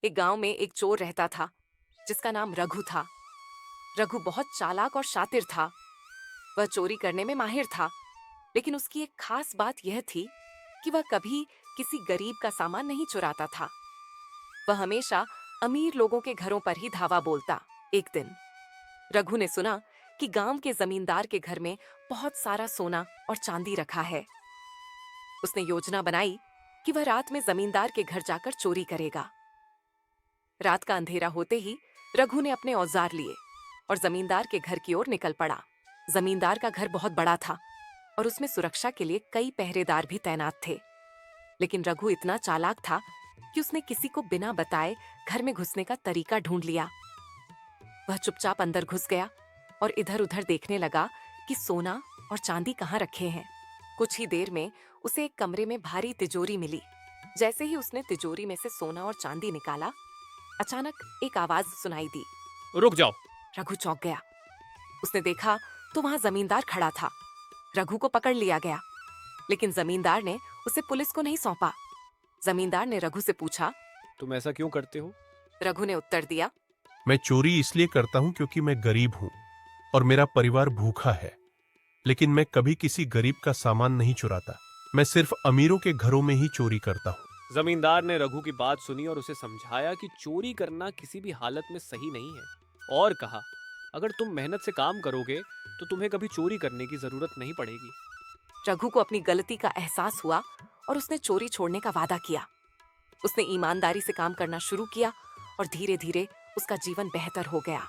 एक गांव में एक चोर रहता था जिसका नाम रघु था। रघु बहुत चालाक और शातिर था। वह चोरी करने में माहिर था, लेकिन उसकी एक खास बात यह थी कि वह कभी किसी गरीब का सामान नहीं चुराता था। वह हमेशा अमीर लोगों के घरों पर ही धावा बोलता। एक दिन रघु ने सुना कि गांव के जमींदार के घर में बहुत सारा सोना और चांदी रखा है। उसने योजना बनाई कि वह रात में जमींदार के घर जाकर चोरी करेगा। रात का अंधेरा होते ही रघु ने अपने औजार लिए और जमींदार के घर की ओर निकल पड़ा। जमींदार का घर बहुत बड़ा था और उसमें सुरक्षा के लिए कई पहरेदार भी तैनात थे। लेकिन रघु इतना चालाक था कि उसने किसी को बिना बताए घर में घुसने का तरीका ढूंढ लिया। वह चुपचाप अंदर घुस गया और इधर उधर देखने लगा कि सोना और चांदी कहाँ रखे हैं। कुछ ही देर में उसे एक कमरे में भारी तिजोरी मिली। जैसे ही उसने तिजोरी में से सोना और चांदी निकाला, अचानक एक आवाज सुनाई दी। रुक जाओ। रघु चौंक गया। उसने देखा तो वहां जमींदार खड़ा था। रघु को पकड़ लिया गया, लेकिन जमींदार ने उसे पुलिस को नहीं सौंपा। जमींदार ने रघु से पूछा, तुम ऐसा क्यों करते हो? रघु ने उत्तर दिया, मैं चोरी इसलिए करता हूं क्योंकि मैं गरीब हूं और मेरा परिवार भूखा है। लेकिन मैं कभी किसी गरीब का सामान नहीं चुराता। मैं सिर्फ अमीरों के घरों में ही चोरी करता हूं। जमींदार ने रघु की बात सुनी और उसे समझाया कि चोरी करना किसी भी हालत में सही नहीं है, और कहा, अगर तुम मेहनत से काम करोगे तो तुम्हें कभी चोरी करने की जरूरत नहीं पड़ेगी। रघु को अपनी गलती का एहसास हुआ और उसने चोरी छोड़ने का वादा किया। उसने ईमानदारी से काम करना शुरू किया और धीरे धीरे उसका जीवन बेहतर हो गया।